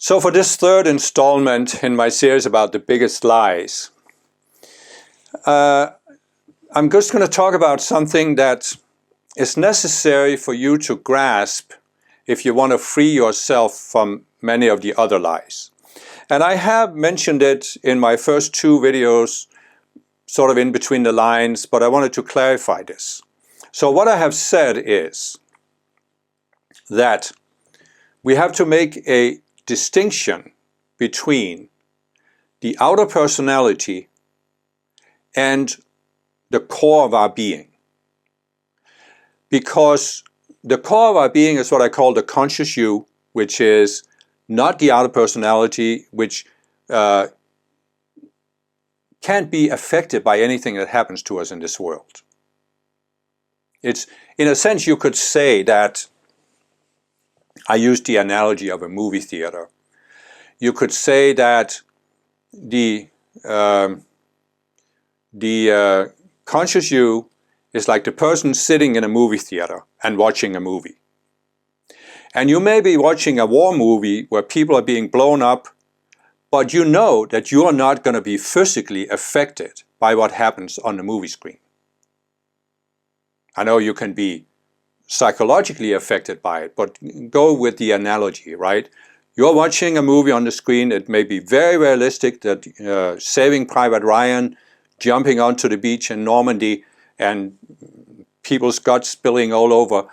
So for this third installment in my series about the biggest lies, I'm just going to talk about something that is necessary for you to grasp if you want to free yourself from many of the other lies. And I have mentioned it in my first two videos, sort of in between the lines, but I wanted to clarify this. So what I have said is that we have to make a distinction between the outer personality and the core of our being. Because the core of our being is what I call the conscious you, which is not the outer personality, which can't be affected by anything that happens to us in this world. It's, in a sense, you could say that, I used the analogy of a movie theater. You could say that the conscious you is like the person sitting in a movie theater and watching a movie. And you may be watching a war movie where people are being blown up, but you know that you are not going to be physically affected by what happens on the movie screen. I know you can be psychologically affected by it, but go with the analogy, right? You're watching a movie on the screen. It may be very realistic that Saving Private Ryan, jumping onto the beach in Normandy and people's guts spilling all over,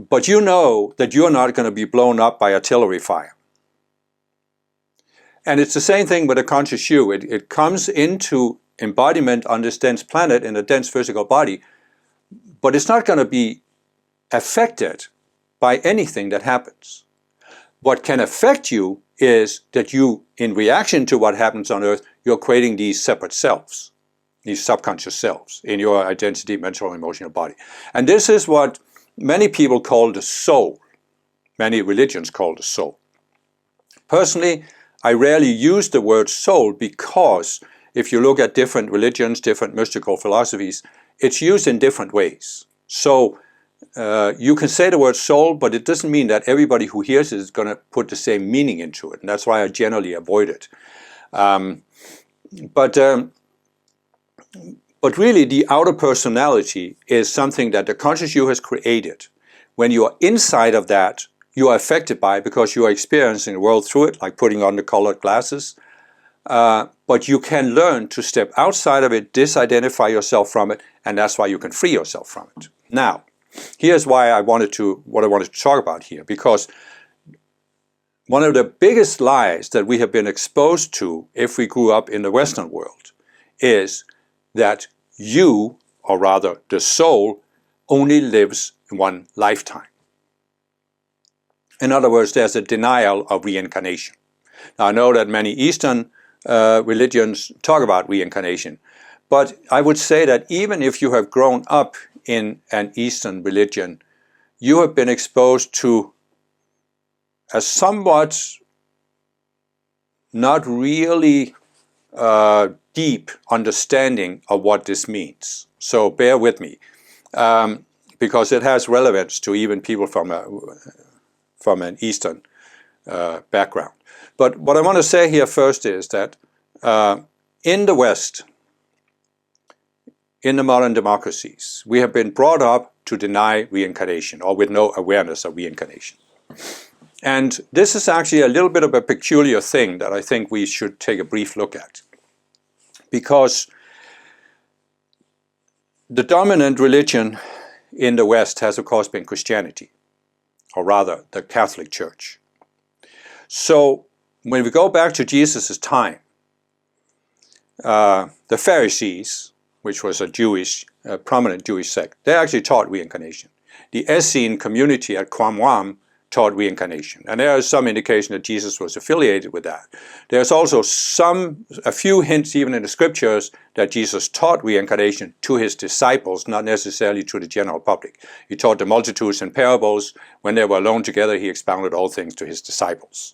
but you know that you're not going to be blown up by artillery fire. And it's the same thing with a conscious you. It comes into embodiment on this dense planet in a dense physical body, but it's not going to be affected by anything that happens. What can affect you is that you, in reaction to what happens on Earth, you're creating these separate selves, these subconscious selves in your identity, mental, emotional body. And this is what many people call the soul. Many religions call the soul. Personally, I rarely use the word soul because if you look at different religions, different mystical philosophies, it's used in different ways. So you can say the word soul, but it doesn't mean that everybody who hears it is going to put the same meaning into it. And that's why I generally avoid it. But really, the outer personality is something that the conscious you has created. When you are inside of that, you are affected by it because you are experiencing the world through it, like putting on the colored glasses. But you can learn to step outside of it, disidentify yourself from it, and that's why you can free yourself from it. Now, here's why I wanted to talk about here, because one of the biggest lies that we have been exposed to if we grew up in the Western world is that you, or rather the soul, only lives one lifetime. In other words, there's a denial of reincarnation. Now, I know that many Eastern religions talk about reincarnation, but I would say that even if you have grown up in an Eastern religion, you have been exposed to a somewhat not really deep understanding of what this means. So bear with me, because it has relevance to even people from an Eastern background. But what I want to say here first is that in the West, in the modern democracies, we have been brought up to deny reincarnation, or with no awareness of reincarnation. And this is actually a little bit of a peculiar thing that I think we should take a brief look at. Because the dominant religion in the West has, of course, been Christianity, or rather, the Catholic Church. So when we go back to Jesus' time, the Pharisees, which was a prominent Jewish sect, they actually taught reincarnation. The Essene community at Qumran taught reincarnation. And there is some indication that Jesus was affiliated with that. There's also a few hints even in the scriptures that Jesus taught reincarnation to his disciples, not necessarily to the general public. He taught the multitudes in parables. When they were alone together, he expounded all things to his disciples.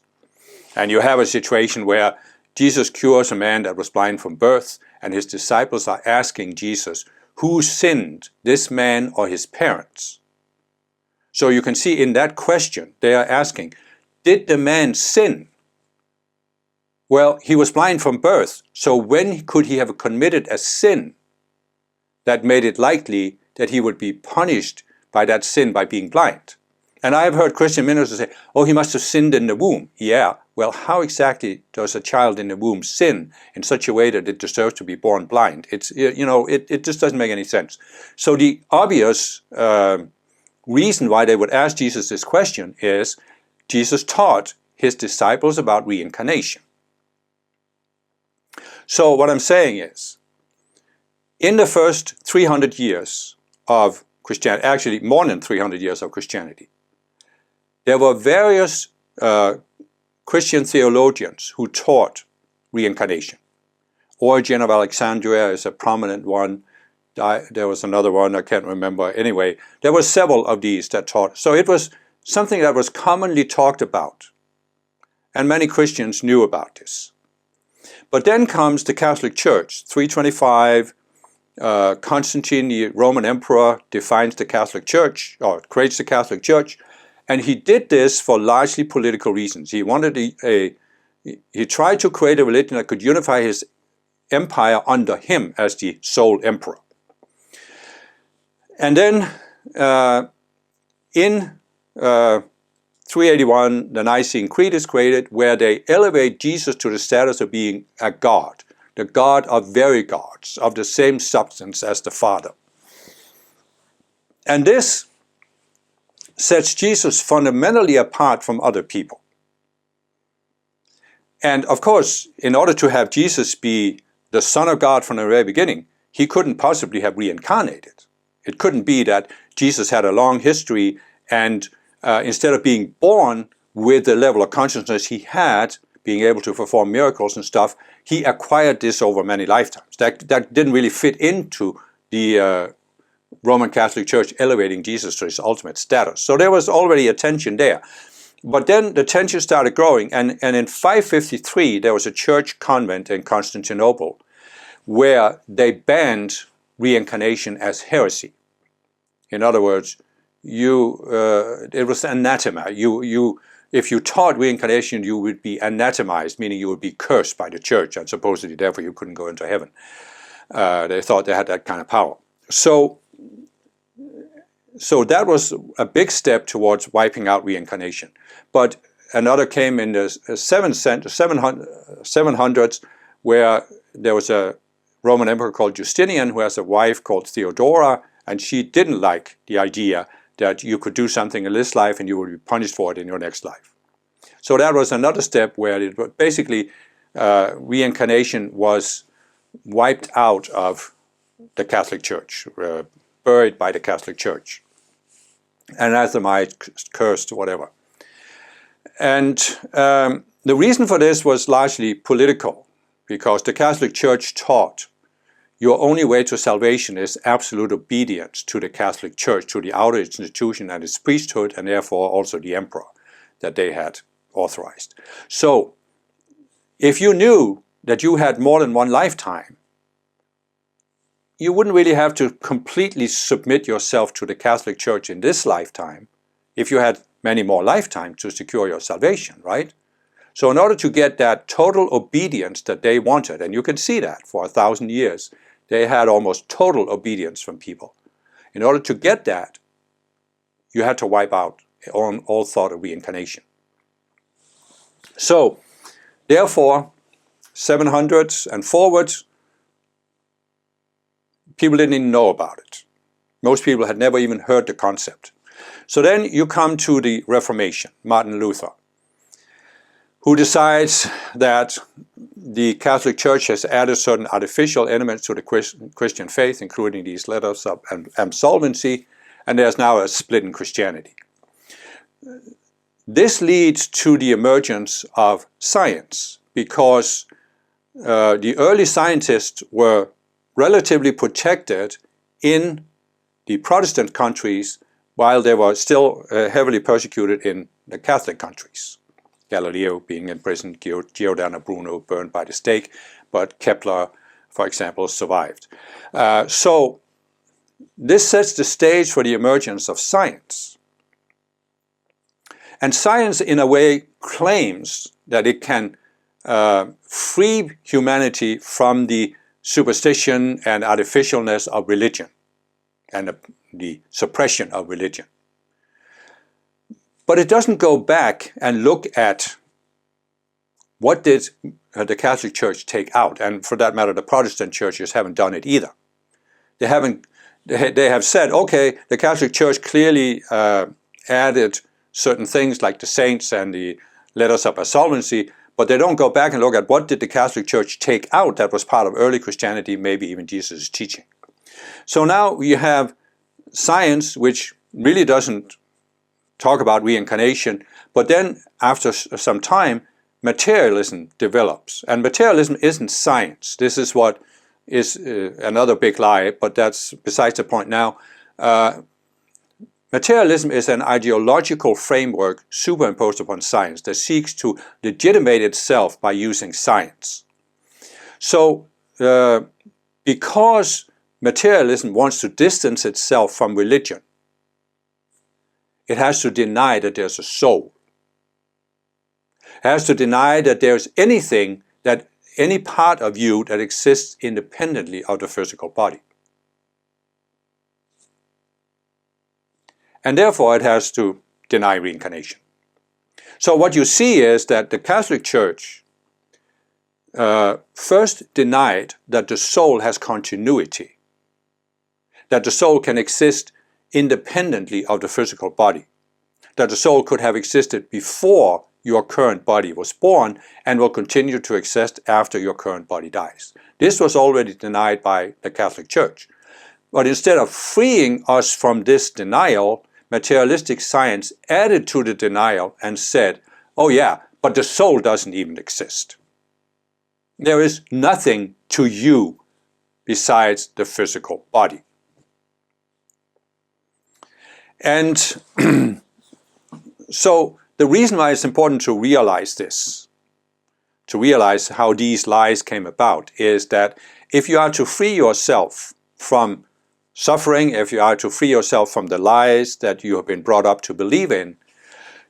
And you have a situation where Jesus cures a man that was blind from birth, and his disciples are asking Jesus, who sinned, this man or his parents? So you can see in that question, they are asking, did the man sin? Well, he was blind from birth, so when could he have committed a sin that made it likely that he would be punished by that sin by being blind? And I have heard Christian ministers say, oh, he must have sinned in the womb. Yeah, well, how exactly does a child in the womb sin in such a way that it deserves to be born blind? It just doesn't make any sense. So the obvious reason why they would ask Jesus this question is Jesus taught his disciples about reincarnation. So what I'm saying is, in the first 300 years of Christianity, actually more than 300 years of Christianity, there were various Christian theologians who taught reincarnation. Origen of Alexandria is a prominent one. There was another one, I can't remember. Anyway, there were several of these that taught. So it was something that was commonly talked about. And many Christians knew about this. But then comes the Catholic Church. 325, Constantine, the Roman emperor, defines the Catholic Church, or creates the Catholic Church. And he did this for largely political reasons. He wanted he tried to create a religion that could unify his empire under him as the sole emperor. And then in 381, the Nicene Creed is created, where they elevate Jesus to the status of being a God, the God of very gods, of the same substance as the Father. And this sets Jesus fundamentally apart from other people. And of course, in order to have Jesus be the Son of God from the very beginning, he couldn't possibly have reincarnated. It couldn't be that Jesus had a long history and instead of being born with the level of consciousness he had, being able to perform miracles and stuff, he acquired this over many lifetimes. That didn't really fit into the Roman Catholic Church elevating Jesus to his ultimate status. So there was already a tension there. But then the tension started growing, and in 553 there was a church convent in Constantinople where they banned reincarnation as heresy. In other words, it was anathema. If you taught reincarnation, you would be anathemized, meaning you would be cursed by the church, and supposedly therefore you couldn't go into heaven. They thought they had that kind of power. So that was a big step towards wiping out reincarnation. But another came in the 700s, where there was a Roman emperor called Justinian who has a wife called Theodora, and she didn't like the idea that you could do something in this life and you would be punished for it in your next life. So that was another step where basically reincarnation was wiped out of the Catholic Church, buried by the Catholic Church, anathemized, cursed, whatever. And the reason for this was largely political, because the Catholic Church taught your only way to salvation is absolute obedience to the Catholic Church, to the outer institution and its priesthood, and therefore also the emperor that they had authorized. So, if you knew that you had more than one lifetime, you wouldn't really have to completely submit yourself to the Catholic Church in this lifetime if you had many more lifetimes to secure your salvation, right? So in order to get that total obedience that they wanted, and you can see that for 1,000 years, they had almost total obedience from people. In order to get that, you had to wipe out all thought of reincarnation. So, therefore, 700s and forwards, people didn't even know about it. Most people had never even heard the concept. So then you come to the Reformation, Martin Luther, who decides that the Catholic Church has added certain artificial elements to the Christian faith, including these letters of absolvency, and there's now a split in Christianity. This leads to the emergence of science, because the early scientists were relatively protected in the Protestant countries while they were still heavily persecuted in the Catholic countries. Galileo being in prison, Giordano Bruno burned by the stake, but Kepler, for example, survived. So this sets the stage for the emergence of science. And science, in a way, claims that it can free humanity from the superstition and artificialness of religion and the suppression of religion. But it doesn't go back and look at what did the Catholic Church take out, and for that matter, the Protestant churches haven't done it either. They have said, okay, the Catholic Church clearly added certain things like the saints and the letters of absolvency, but they don't go back and look at what did the Catholic Church take out that was part of early Christianity, maybe even Jesus' teaching. So now you have science, which really doesn't talk about reincarnation, but then after some time, materialism develops. And materialism isn't science. This is what is another big lie, but that's besides the point now. Materialism is an ideological framework superimposed upon science that seeks to legitimate itself by using science. So, because materialism wants to distance itself from religion, it has to deny that there's a soul. It has to deny that there's anything, that any part of you that exists independently of the physical body. And therefore it has to deny reincarnation. So what you see is that the Catholic Church first denied that the soul has continuity, that the soul can exist independently of the physical body, that the soul could have existed before your current body was born and will continue to exist after your current body dies. This was already denied by the Catholic Church. But instead of freeing us from this denial, materialistic science added to the denial and said, oh yeah, but the soul doesn't even exist. There is nothing to you besides the physical body. And so the reason why it's important to realize this, to realize how these lies came about, is that if you are to free yourself from suffering, if you are to free yourself from the lies that you have been brought up to believe in,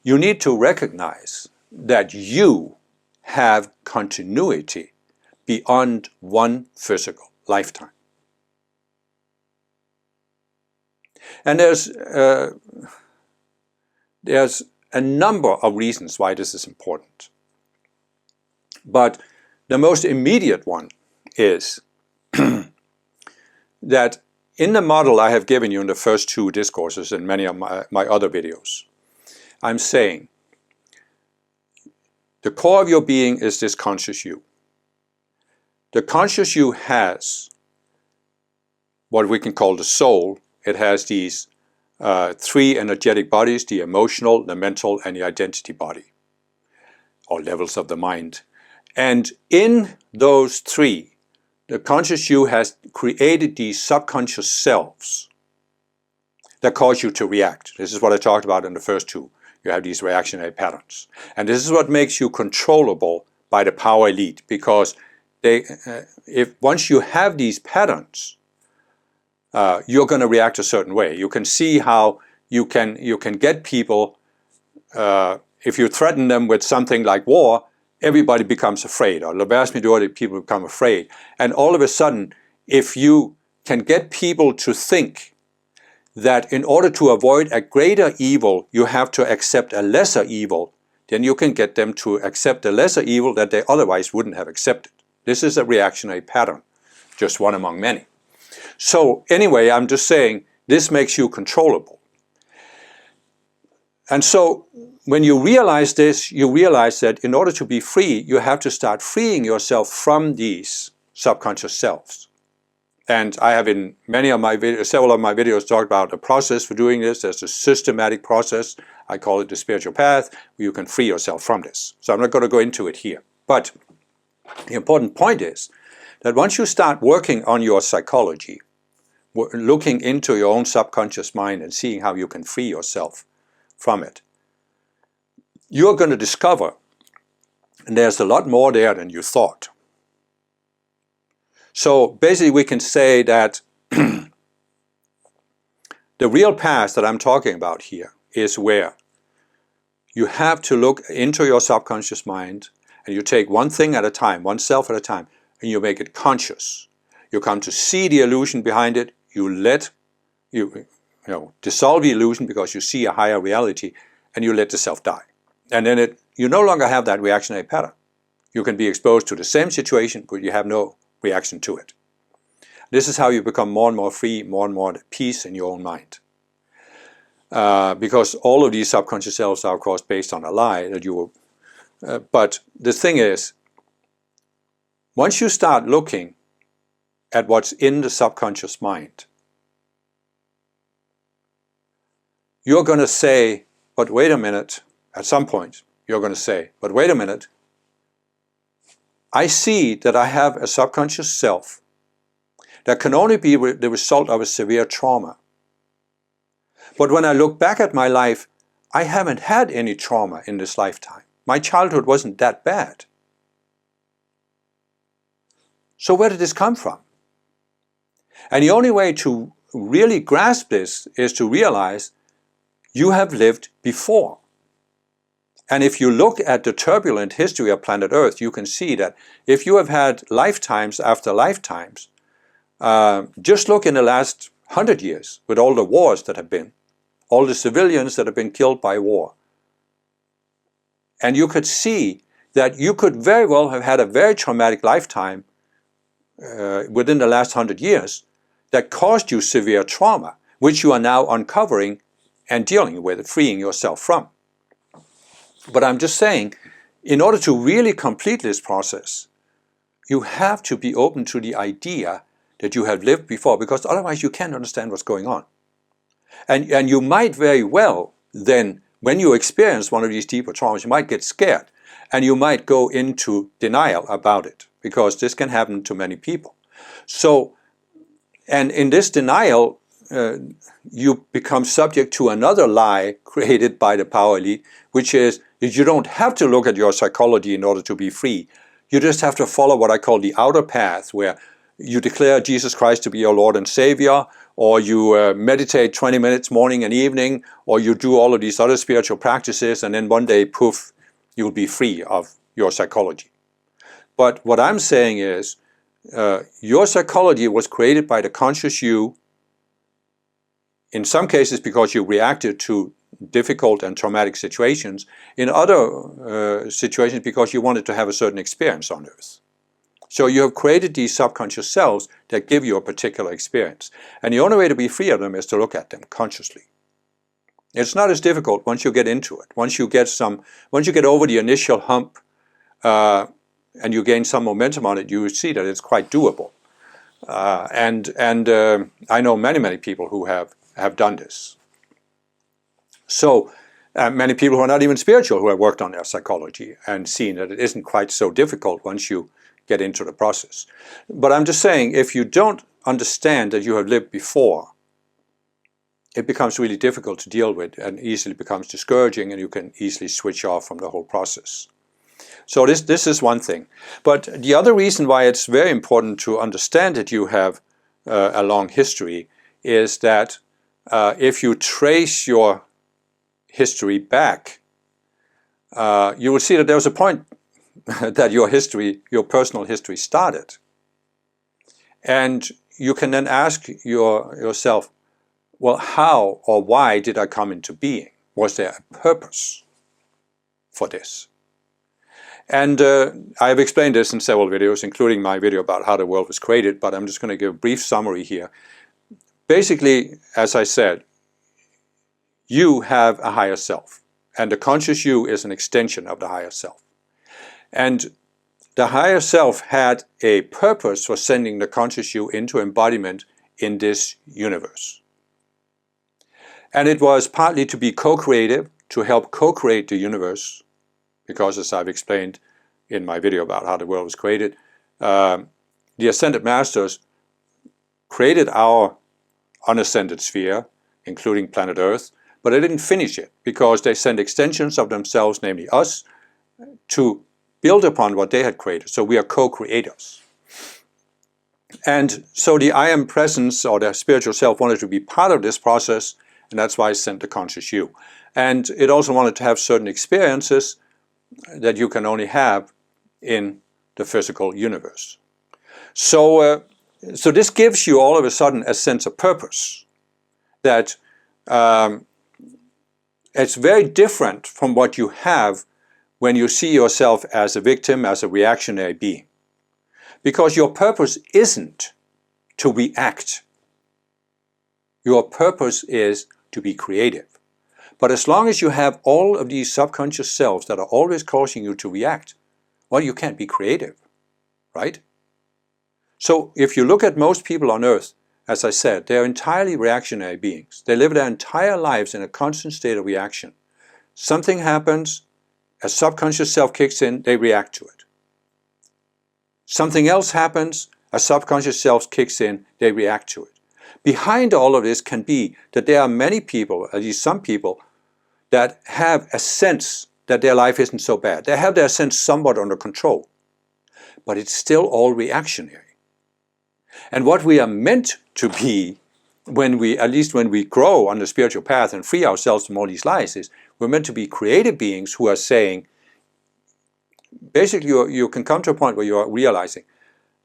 you need to recognize that you have continuity beyond one physical lifetime. And there's a number of reasons why this is important. But the most immediate one is that in the model I have given you in the first two discourses and many of my other videos, I'm saying the core of your being is this conscious you. The conscious you has what we can call the soul. It has these three energetic bodies, the emotional, the mental, and the identity body, or levels of the mind. And in those three, the conscious you has created these subconscious selves that cause you to react. This is what I talked about in the first two. You have these reactionary patterns. And this is what makes you controllable by the power elite, because once you have these patterns, you're going to react a certain way. You can see how you can get people, if you threaten them with something like war, everybody becomes afraid, or the vast majority of people become afraid. And all of a sudden, if you can get people to think that in order to avoid a greater evil, you have to accept a lesser evil, then you can get them to accept a lesser evil that they otherwise wouldn't have accepted. This is a reactionary pattern, just one among many. So anyway, I'm just saying, this makes you controllable. And so when you realize this, you realize that in order to be free, you have to start freeing yourself from these subconscious selves. And I have in many of my videos, several of my videos, talked about a process for doing this. There's a systematic process. I call it the spiritual path, where you can free yourself from this. So I'm not going to go into it here. But the important point is that once you start working on your psychology, looking into your own subconscious mind and seeing how you can free yourself from it, you're going to discover there's a lot more there than you thought. So basically we can say that the real path that I'm talking about here is where You have to look into your subconscious mind, and you take one thing at a time, one self at a time, and you make it conscious. You come to see the illusion behind it. You dissolve the illusion because you see a higher reality, and you let the self die. And then you no longer have that reactionary pattern. You can be exposed to the same situation, but you have no reaction to it. This is how you become more and more free, more and more at peace in your own mind. Because all of these subconscious selves are, of course, based on a lie that you will. But the thing is, once you start looking at what's in the subconscious mind, you're going to say, but wait a minute, at some point, you're going to say, but wait a minute, I see that I have a subconscious self that can only be the result of a severe trauma. But when I look back at my life, I haven't had any trauma in this lifetime. My childhood wasn't that bad. So where did this come from? And the only way to really grasp this is to realize you have lived before. And if you look at the turbulent history of planet Earth, you can see that if you have had lifetimes after lifetimes, just look in the last 100 years with all the wars that have been, all the civilians that have been killed by war. And you could see that you could very well have had a very traumatic lifetime within the last 100 years that caused you severe trauma, which you are now uncovering and dealing with, freeing yourself from. But I'm just saying, in order to really complete this process, you have to be open to the idea that you have lived before, because otherwise you can't understand what's going on. And you might very well then, when you experience one of these deeper traumas, you might get scared and you might go into denial about it, because this can happen to many people. So, and in this denial, you become subject to another lie created by the power elite, which is you don't have to look at your psychology in order to be free. You just have to follow what I call the outer path, where you declare Jesus Christ to be your Lord and Savior, or you meditate 20 minutes morning and evening, or you do all of these other spiritual practices, and then one day, poof, you'll be free of your psychology. But what I'm saying is, your psychology was created by the conscious you, in some cases because you reacted to difficult and traumatic situations, in other situations because you wanted to have a certain experience on Earth. So you have created these subconscious selves that give you a particular experience. And the only way to be free of them is to look at them consciously. It's not as difficult once you get into it. Once you get over the initial hump and you gain some momentum on it, you see that it's quite doable. And I know many people who have done this. So many people who are not even spiritual who have worked on their psychology and seen that it isn't quite so difficult once you get into the process. But I'm just saying, if you don't understand that you have lived before, it becomes really difficult to deal with and easily becomes discouraging, and you can easily switch off from the whole process. So this is one thing. But the other reason why it's very important to understand that you have a long history is that if you trace your history back, you will see that there was a point that your personal history started. And you can then ask yourself, well, how or why did I come into being? Was there a purpose for this? And I've explained this in several videos, including my video about how the world was created, but I'm just going to give a brief summary here. Basically, as I said, you have a higher self, and the conscious you is an extension of the higher self. And the higher self had a purpose for sending the conscious you into embodiment in this universe. And it was partly to be co-creative, to help co-create the universe, because as I've explained in my video about how the world was created, the Ascended Masters created our unascended sphere, including planet Earth, but they didn't finish it, because they sent extensions of themselves, namely us, to build upon what they had created. So we are co-creators. And so the I Am Presence, or the spiritual self, wanted to be part of this process, and that's why I sent the conscious you. And it also wanted to have certain experiences that you can only have in the physical universe. So this gives you all of a sudden a sense of purpose that it's very different from what you have when you see yourself as a victim, as a reactionary being. Because your purpose isn't to react. Your purpose is to be creative. But as long as you have all of these subconscious selves that are always causing you to react, well, you can't be creative, right? So if you look at most people on Earth, as I said, they're entirely reactionary beings. They live their entire lives in a constant state of reaction. Something happens, a subconscious self kicks in, they react to it. Something else happens, a subconscious self kicks in, they react to it. Behind all of this can be that there are many people, at least some people, that have a sense that their life isn't so bad. They have their sense somewhat under control, but it's still all reactionary. And what we are meant to be, at least when we grow on the spiritual path and free ourselves from all these lies, is we're meant to be creative beings who are saying, basically you can come to a point where you are realizing,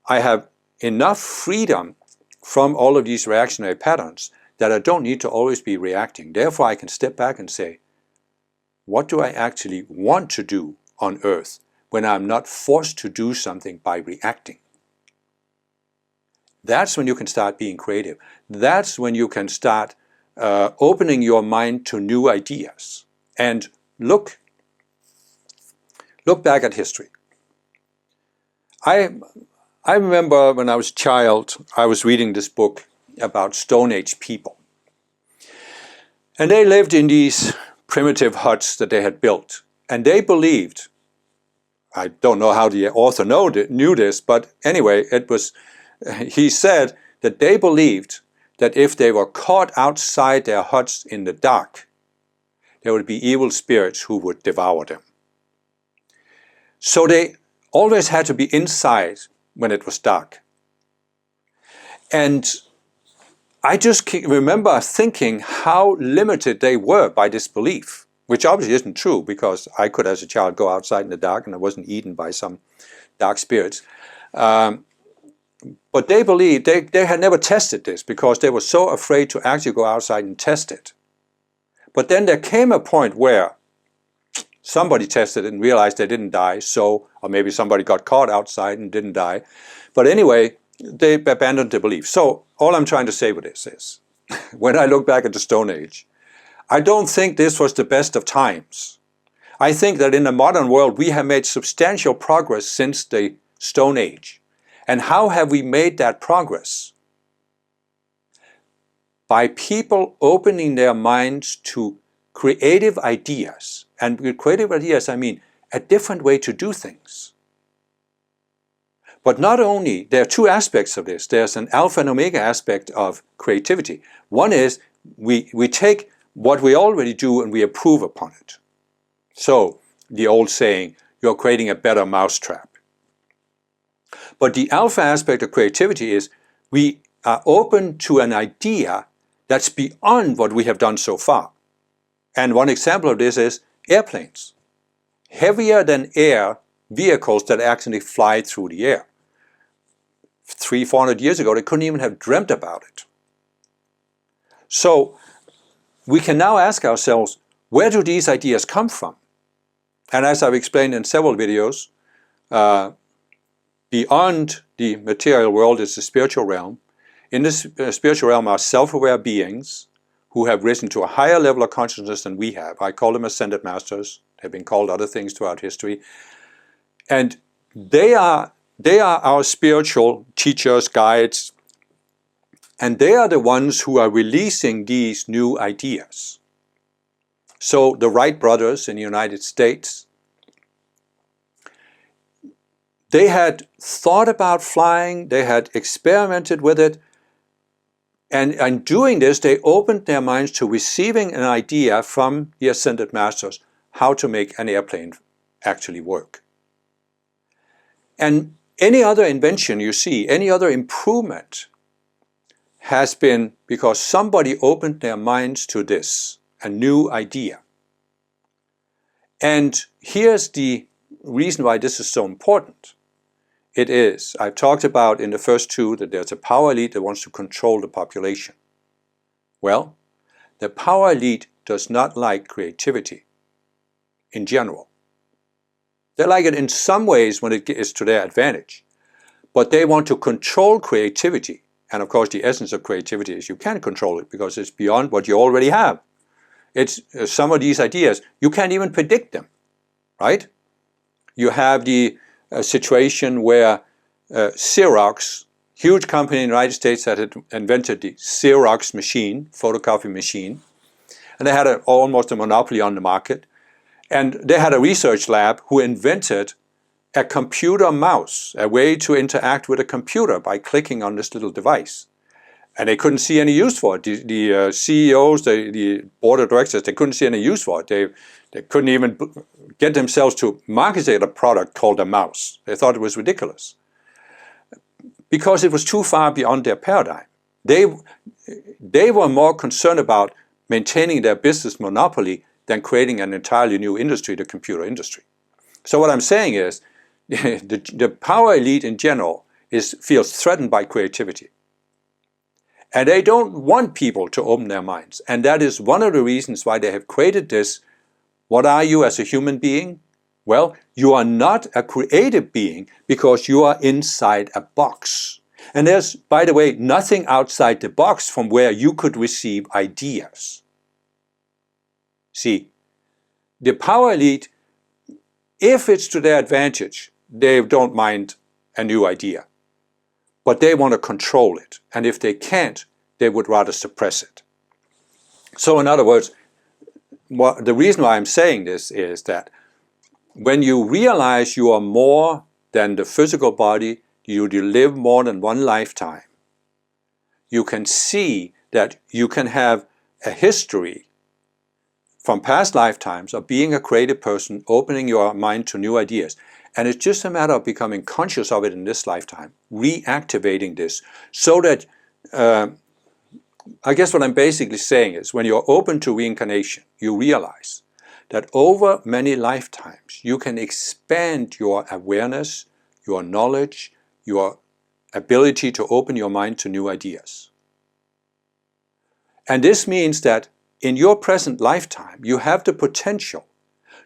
I have enough freedom from all of these reactionary patterns that I don't need to always be reacting. Therefore I can step back and say, what do I actually want to do on Earth when I'm not forced to do something by reacting? That's when you can start being creative. That's when you can start opening your mind to new ideas. And look back at history. I remember when I was a child, I was reading this book about Stone Age people. And they lived in these primitive huts that they had built. And they believed, I don't know how the author knew this, but anyway, he said that they believed that if they were caught outside their huts in the dark, there would be evil spirits who would devour them. So they always had to be inside when it was dark. And I just remember thinking how limited they were by this belief, which obviously isn't true, because I could as a child go outside in the dark and I wasn't eaten by some dark spirits. But they believed, they had never tested this because they were so afraid to actually go outside and test it. But then there came a point where somebody tested it and realized they didn't die, or maybe somebody got caught outside and didn't die. But anyway, they abandoned the belief. So all I'm trying to say with this is, when I look back at the Stone Age, I don't think this was the best of times. I think that in the modern world we have made substantial progress since the Stone Age. And how have we made that progress? By people opening their minds to creative ideas. And with creative ideas, I mean a different way to do things. But not only, there are two aspects of this. There's an alpha and omega aspect of creativity. One is we take what we already do and we improve upon it. So, the old saying, you're creating a better mousetrap. But the alpha aspect of creativity is we are open to an idea that's beyond what we have done so far. And one example of this is airplanes. Heavier than air vehicles that actually fly through the air. 300-400 years ago, they couldn't even have dreamt about it. So we can now ask ourselves, where do these ideas come from? And as I've explained in several videos, beyond the material world is the spiritual realm. In this spiritual realm are self-aware beings who have risen to a higher level of consciousness than we have. I call them ascended masters. They've been called other things throughout history. And they are our spiritual teachers, guides, and they are the ones who are releasing these new ideas. So the Wright brothers in the United States, they had thought about flying, they had experimented with it, and in doing this, they opened their minds to receiving an idea from the Ascended Masters how to make an airplane actually work. And any other invention you see, any other improvement has been because somebody opened their minds to this, a new idea. And here's the reason why this is so important. It is, I've talked about in the first two that there's a power elite that wants to control the population. Well, the power elite does not like creativity in general. They like it in some ways when it is to their advantage, but they want to control creativity. And of course, the essence of creativity is you can't control it because it's beyond what you already have. It's some of these ideas, you can't even predict them, right? You have the situation where Xerox, huge company in the United States that had invented the Xerox machine, photocopy machine, and they had almost a monopoly on the market. And they had a research lab who invented a computer mouse, a way to interact with a computer by clicking on this little device. And they couldn't see any use for it. The CEOs, the board of directors, they couldn't see any use for it. They couldn't even get themselves to market a product called a mouse. They thought it was ridiculous because it was too far beyond their paradigm. They were more concerned about maintaining their business monopoly than creating an entirely new industry, the computer industry. So what I'm saying is the power elite in general feels threatened by creativity. And they don't want people to open their minds. And that is one of the reasons why they have created this. What are you as a human being? Well, you are not a creative being because you are inside a box. And there's, by the way, nothing outside the box from where you could receive ideas. See, the power elite, if it's to their advantage, they don't mind a new idea. But they want to control it. And if they can't, they would rather suppress it. So in other words, the reason why I'm saying this is that when you realize you are more than the physical body, you live more than one lifetime, you can see that you can have a history from past lifetimes of being a creative person, opening your mind to new ideas. And it's just a matter of becoming conscious of it in this lifetime, reactivating this, so that, I guess what I'm basically saying is, when you're open to reincarnation, you realize that over many lifetimes, you can expand your awareness, your knowledge, your ability to open your mind to new ideas. And this means that in your present lifetime, you have the potential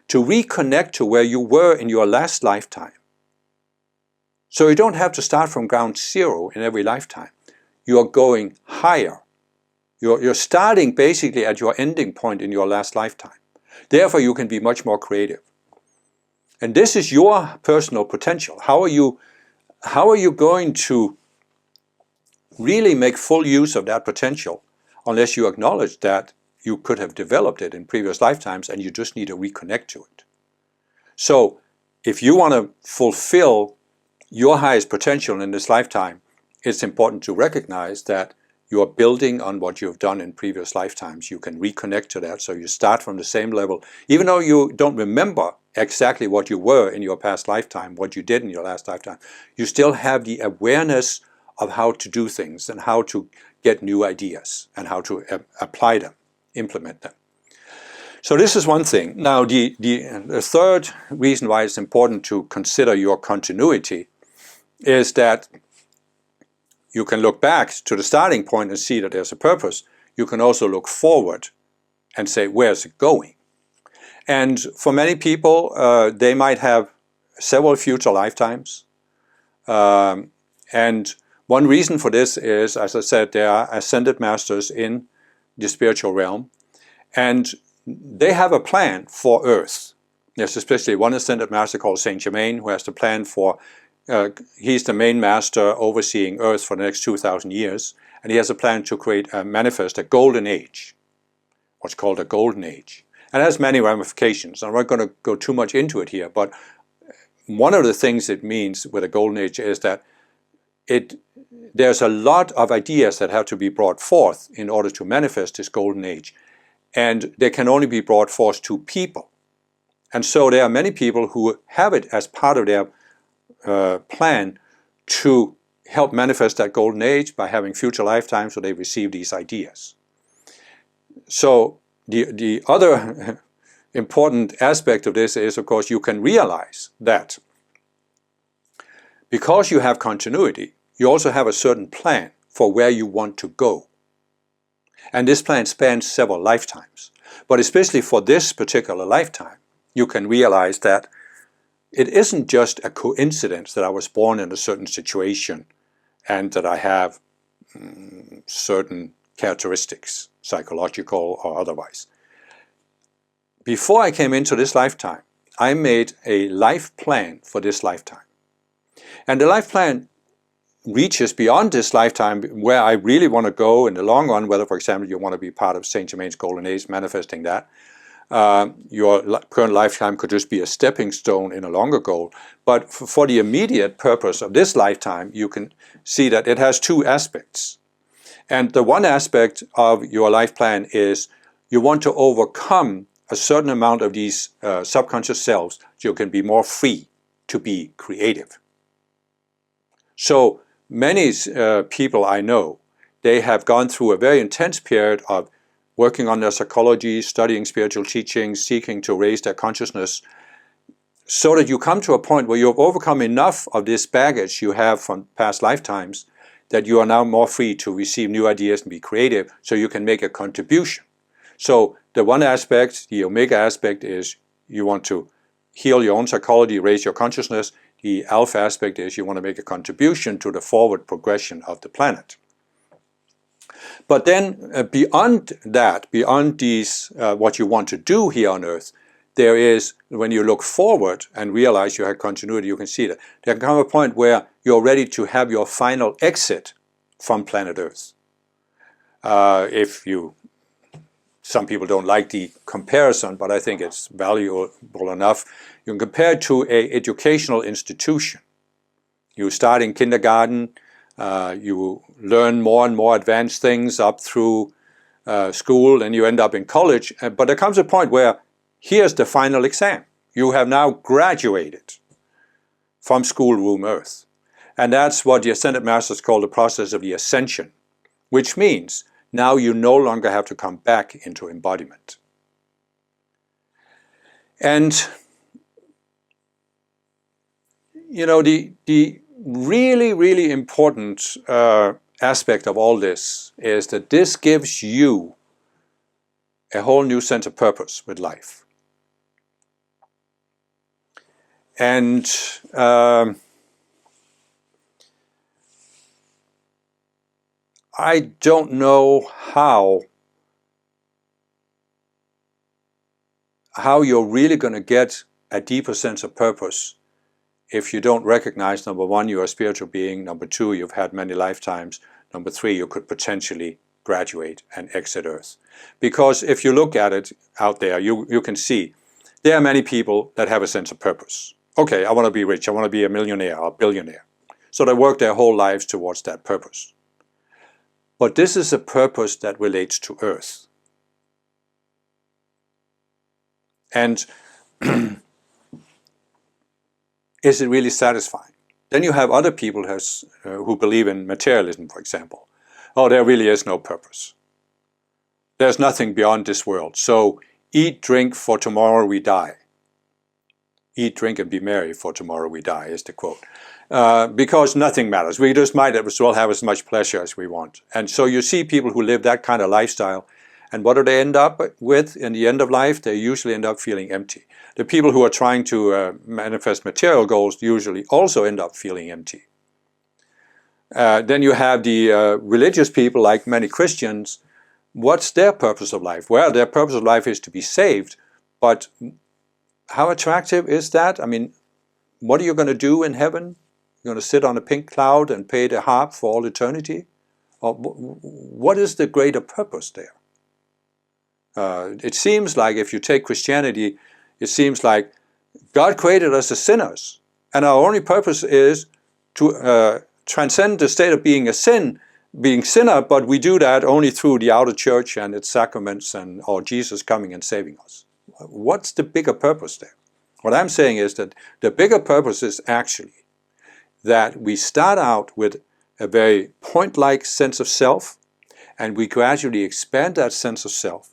to reconnect to where you were in your last lifetime. So you don't have to start from ground zero in every lifetime. You are going higher. You're starting basically at your ending point in your last lifetime. Therefore, you can be much more creative. And this is your personal potential. How are you going to really make full use of that potential unless you acknowledge that you could have developed it in previous lifetimes and you just need to reconnect to it? So if you want to fulfill your highest potential in this lifetime, it's important to recognize that you are building on what you've done in previous lifetimes. You can reconnect to that, so you start from the same level. Even though you don't remember exactly what you were in your past lifetime, what you did in your last lifetime, you still have the awareness of how to do things and how to get new ideas and how to apply them, implement them. So this is one thing. Now the third reason why it's important to consider your continuity is that you can look back to the starting point and see that there's a purpose. You can also look forward and say, where's it going? And for many people, they might have several future lifetimes. And one reason for this is, as I said, there are ascended masters in the spiritual realm, and they have a plan for Earth. There's especially one ascended master called Saint Germain who has the plan for he's the main master overseeing Earth for the next 2,000 years, and he has a plan to manifest a golden age, what's called a golden age. And it has many ramifications. I'm not going to go too much into it here, but one of the things it means with a golden age is that there's a lot of ideas that have to be brought forth in order to manifest this golden age, and they can only be brought forth to people. And so there are many people who have it as part of their plan to help manifest that golden age by having future lifetimes so they receive these ideas. So the other important aspect of this is, of course, you can realize that because you have continuity, you also have a certain plan for where you want to go. And this plan spans several lifetimes. But especially for this particular lifetime, you can realize that it isn't just a coincidence that I was born in a certain situation and that I have certain characteristics, psychological or otherwise. Before I came into this lifetime, I made a life plan for this lifetime. And the life plan reaches beyond this lifetime where I really want to go in the long run, whether, for example, you want to be part of Saint Germain's Golden Age, manifesting that. Your current lifetime could just be a stepping stone in a longer goal. But for the immediate purpose of this lifetime, you can see that it has two aspects. And the one aspect of your life plan is you want to overcome a certain amount of these subconscious selves so you can be more free to be creative. So many people I know, they have gone through a very intense period of working on their psychology, studying spiritual teachings, seeking to raise their consciousness, so that you come to a point where you have overcome enough of this baggage you have from past lifetimes that you are now more free to receive new ideas and be creative, so you can make a contribution. So the one aspect, the omega aspect, is you want to heal your own psychology, raise your consciousness. The alpha aspect is you want to make a contribution to the forward progression of the planet. But then beyond that, beyond these, what you want to do here on Earth, there is, when you look forward and realize you have continuity, you can see that there can come a point where you're ready to have your final exit from planet Earth. Some people don't like the comparison, but I think it's valuable enough. You can compare it to an educational institution. You start in kindergarten, you learn more and more advanced things up through school, and you end up in college. But there comes a point where here's the final exam. You have now graduated from schoolroom Earth. And that's what the Ascended Masters call the process of the ascension, which means now you no longer have to come back into embodiment. And, you know, the really, really important aspect of all this is that this gives you a whole new sense of purpose with life. And I don't know how you're really going to get a deeper sense of purpose if you don't recognize, number one, you're a spiritual being, number two, you've had many lifetimes, number three, you could potentially graduate and exit Earth. Because if you look at it out there, you can see there are many people that have a sense of purpose. Okay, I want to be rich, I want to be a millionaire or a billionaire. So they work their whole lives towards that purpose. But this is a purpose that relates to Earth. And is it really satisfying? Then you have other people who believe in materialism, for example. Oh, there really is no purpose. There's nothing beyond this world. So eat, drink, for tomorrow we die. Eat, drink, and be merry, for tomorrow we die, is the quote. Because nothing matters. We just might as well have as much pleasure as we want. And so you see people who live that kind of lifestyle, and what do they end up with in the end of life? They usually end up feeling empty. The people who are trying to manifest material goals usually also end up feeling empty. Then you have the religious people, like many Christians. What's their purpose of life? Well, their purpose of life is to be saved, but how attractive is that? I mean, what are you going to do in heaven? You're going to sit on a pink cloud and play the harp for all eternity? Or what is the greater purpose there? It seems like if you take Christianity, it seems like God created us as sinners, and our only purpose is to transcend the state of being sinner, but we do that only through the outer church and its sacraments or Jesus coming and saving us. What's the bigger purpose there? What I'm saying is that the bigger purpose is actually that we start out with a very point-like sense of self, and we gradually expand that sense of self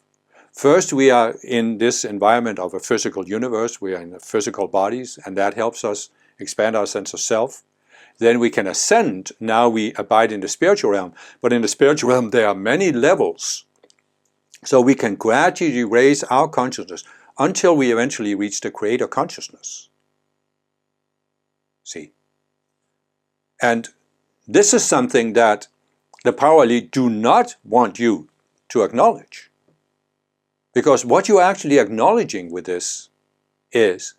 First, we are in this environment of a physical universe. We are in physical bodies, and that helps us expand our sense of self. Then we can ascend. Now we abide in the spiritual realm. But in the spiritual realm, there are many levels. So we can gradually raise our consciousness until we eventually reach the creator consciousness. See? And this is something that the power elite do not want you to acknowledge. Because what you're actually acknowledging with this is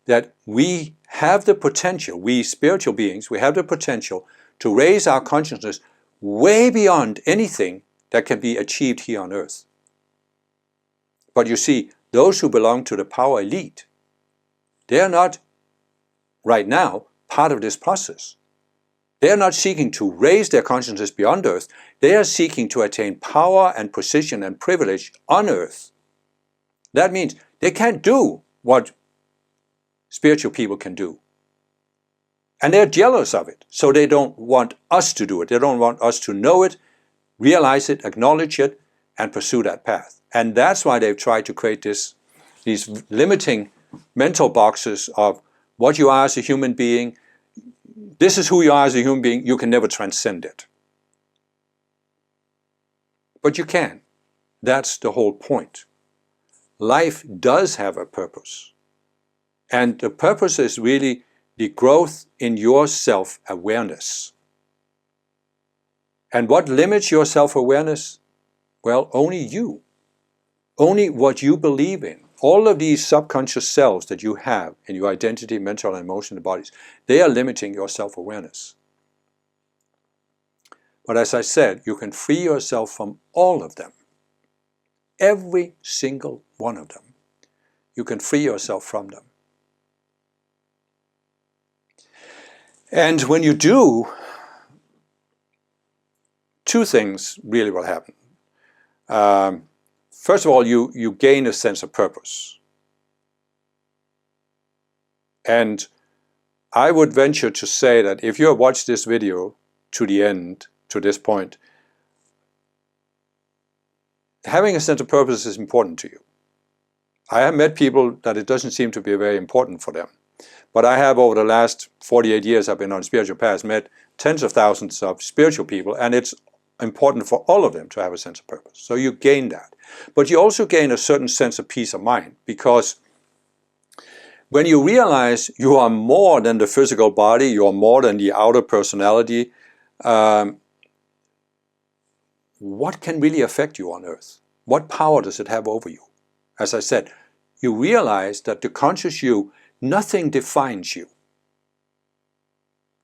that we have the potential, we spiritual beings, we have the potential to raise our consciousness way beyond anything that can be achieved here on earth. But you see, those who belong to the power elite, they are not right now part of this process. They are not seeking to raise their consciousness beyond earth. They are seeking to attain power and position and privilege on earth. That means they can't do what spiritual people can do. And they're jealous of it. So they don't want us to do it. They don't want us to know it, realize it, acknowledge it, and pursue that path. And that's why they've tried to create these limiting mental boxes of what you are as a human being. This is who you are as a human being. You can never transcend it. But you can. That's the whole point. Life does have a purpose. And the purpose is really the growth in your self-awareness. And what limits your self-awareness? Well, only you. Only what you believe in. All of these subconscious selves that you have in your identity, mental and emotional bodies, they are limiting your self-awareness. But as I said, you can free yourself from all of them. Every single one of them. You can free yourself from them. And when you do, two things really will happen. First of all, you gain a sense of purpose. And I would venture to say that if you have watched this video to the end, to this point, having a sense of purpose is important to you. I have met people that it doesn't seem to be very important for them. But I have, over the last 48 years I've been on spiritual paths, met tens of thousands of spiritual people, and it's important for all of them to have a sense of purpose. So you gain that. But you also gain a certain sense of peace of mind, because when you realize you are more than the physical body, you are more than the outer personality, what can really affect you on earth? What power does it have over you? As I said, you realize that the conscious you, nothing defines you.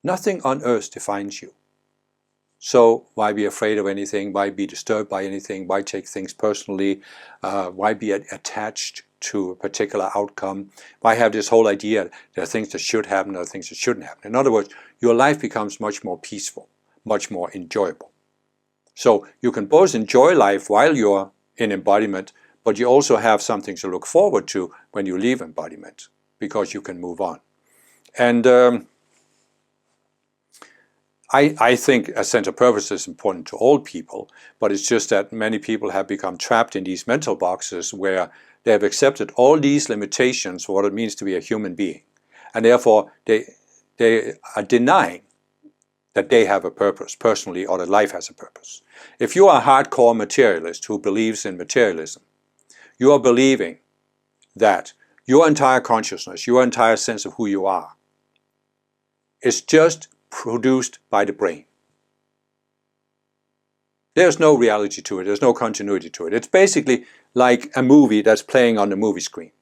Nothing on earth defines you. So why be afraid of anything? Why be disturbed by anything? Why take things personally? Why be attached to a particular outcome? Why have this whole idea there are things that should happen, there are things that shouldn't happen? In other words, your life becomes much more peaceful, much more enjoyable. So you can both enjoy life while you're in embodiment, but you also have something to look forward to when you leave embodiment, because you can move on. And I think a sense of purpose is important to all people, but it's just that many people have become trapped in these mental boxes where they have accepted all these limitations for what it means to be a human being. And therefore, they are denying that they have a purpose personally, or that life has a purpose. If you are a hardcore materialist who believes in materialism, you are believing that your entire consciousness, your entire sense of who you are, is just produced by the brain. There's no reality to it, there's no continuity to it. It's basically like a movie that's playing on the movie screen.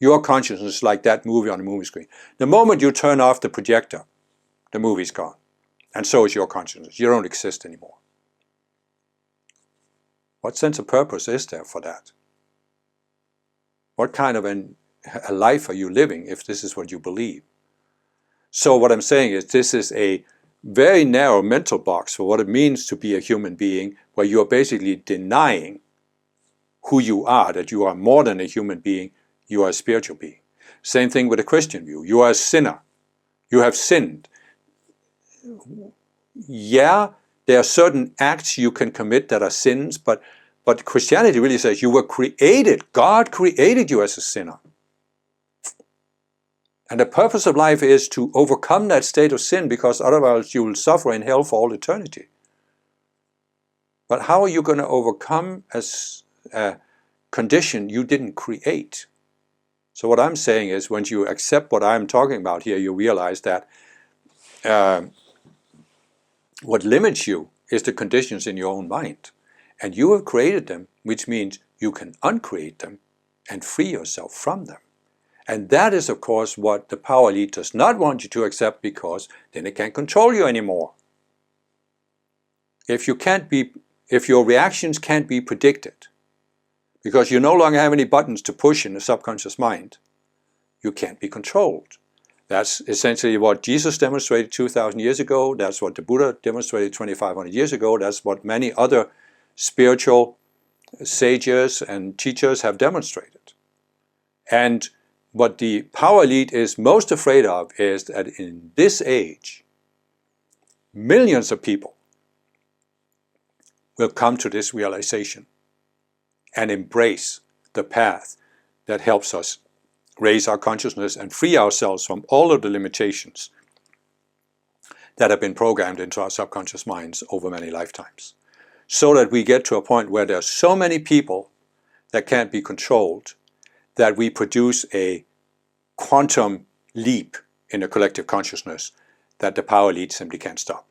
Your consciousness is like that movie on the movie screen. The moment you turn off the projector, the movie's gone. And so is your consciousness. You don't exist anymore. What sense of purpose is there for that? What kind of a life are you living if this is what you believe? So what I'm saying is, this is a very narrow mental box for what it means to be a human being, where you are basically denying who you are, that you are more than a human being, you are a spiritual being. Same thing with a Christian view. You are a sinner. You have sinned. Yeah, there are certain acts you can commit that are sins, but But Christianity really says you were created, God created you as a sinner. And the purpose of life is to overcome that state of sin, because otherwise you will suffer in hell for all eternity. But how are you going to overcome a condition you didn't create? So what I'm saying is, when you accept what I'm talking about here, you realize that what limits you is the conditions in your own mind. And you have created them, which means you can uncreate them and free yourself from them. And that is, of course, what the power elite does not want you to accept, because then it can't control you anymore. If your reactions can't be predicted, because you no longer have any buttons to push in the subconscious mind, you can't be controlled. That's essentially what Jesus demonstrated 2,000 years ago. That's what the Buddha demonstrated 2,500 years ago. That's what many other spiritual sages and teachers have demonstrated. And what the power elite is most afraid of is that in this age, millions of people will come to this realization and embrace the path that helps us raise our consciousness and free ourselves from all of the limitations that have been programmed into our subconscious minds over many lifetimes. So that we get to a point where there are so many people that can't be controlled that we produce a quantum leap in the collective consciousness that the power elite simply can't stop.